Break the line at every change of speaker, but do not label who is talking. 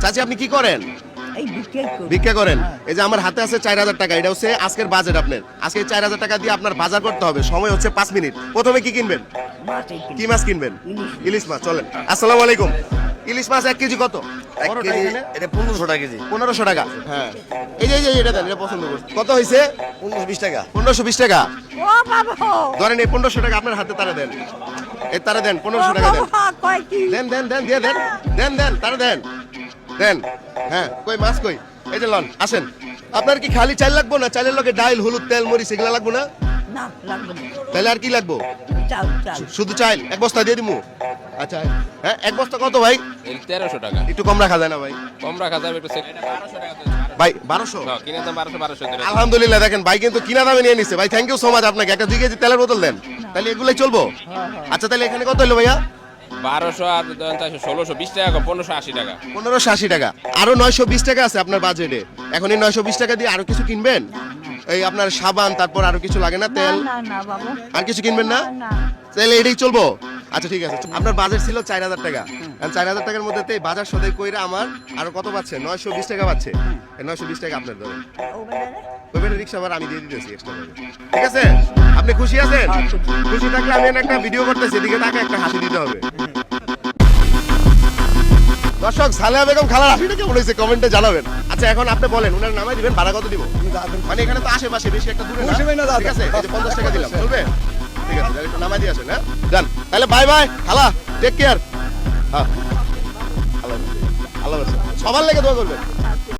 চাচি আপনি কি করেন?
এই বিক্রি করি।
ভিক্ষা করেন। এই যে আমার হাতে আছে 4000 টাকা, এটা হচ্ছে আজকের বাজেট আপনার। আজকে 4000 টাকা দিয়ে আপনার বাজার করতে হবে, সময় হচ্ছে 5 মিনিট। প্রথমে কি কিনবেন?
মাছ এই কিনি।
কি মাছ কিনবেন?
ইলিশ।
ইলিশ মাছ। চলেন। আসসালামু আলাইকুম। ইলিশ মাছ 1 কেজি কত?
এক
বড়টা
কেজি
এখানে?
এটা 1500 টাকা কেজি।
1500 টাকা। হ্যাঁ, এই যে এটা দেন, এটা পছন্দ করছি। কত হয়েছে?
1520 টাকা।
1520 টাকা।
ও বাবা
ধরেন এই 1500 টাকা আপনার হাতে তারা দেন, এই তারা দেন,
ও
1500 টাকা দেন।
বাবা, কয় কি
দেন দেন দেন দিয়ে দেন, দেন দেন তারা দেন, দেন। হ্যাঁ, কই মাছ কই? এই যে লন, আসেন। আপনার কি খালি চাল লাগবো না চালের লগে ডাল, হলুদ, তেল, মরিচ এগুলা লাগবো না?
না লাগবে না
তাহলে আর কি লাগবো?
চাল চাল
শুধু চাল 1 বস্তা দিয়ে দিমু। আচ্ছা, হ্যাঁ 1 বস্তা কত ভাই?
1300 টাকা
একটু কম রাখা যায় না ভাই?
কম রাখা যাবে একটু 1200 টাকা
ভাই 1200?
কিনে দাম 1200 ধরে
আলহামদুলিল্লাহ, দেখেন ভাই কিন্তু কিনা দামে নিয়ে নিছে ভাই। থ্যাংক ইউ সো মাচ আপনাকে। একটা 2 কেজি তেলের বোতল দেন, তাহলে এগুলাই চলবো। আচ্ছা, তাহলে এখানে কত হলো ভাইয়া?
1200 আর 1620 টাকা কম 1580 টাকা
1580 টাকা। আরো 920 টাকা আছে আপনার বাজেটে। এখন এই 920 টাকা দিয়ে আরো কিছু কিনবেন? এই আপনার সাবান, তারপর আরো কিছু লাগে না?
না
তেল,
না না বাবু
আর কিছু কিনবেন না?
না
তাহলে এটাই চলবো। আচ্ছা ঠিক আছে। আপনার বাজেট ছিল 4000 টাকা। আর 4000 টাকার মধ্যে তে বাজার সদাই কইরা আমার আরো কত পাচ্ছে? 920 টাকা পাচ্ছে। এই 920 টাকা আপনার ধরেন।
ও বাজারে
ওইখানে রিক্সা ভাড়া আমি দিয়ে দিতেছি এক্সট্রা করে। ঠিক আছে? আপনি খুশি আছেন? খুশি থাকলে আমি একটা ভিডিও করতেছি, এদিকে তাকে একটা হাসি দিতে হবে। দর্শক, সালেহা বেগম খালার হাসিটা কেমন হয়েছে কমেন্টে জানাবেন। আচ্ছা, এখন আপনি বলেন উনার নামাই দিবেন, ভাড়া কত দিব? মানে এখানে তো আশেপাশে, বেশি একটা দূরে না। ঠিক আছে, এই যে 50 টাকা দিলাম, চলবে? ঠিক আছে, তাহলে একটু নামাই দিয়ে আসেন। হ্যাঁ, যান তাহলে। বাই বাই খালা, টেক কেয়ার। হ্যাঁ, আল্লাহ হাফেজ। আল্লাহ হাফেজ। সবার লেগে দোয়া করবেন।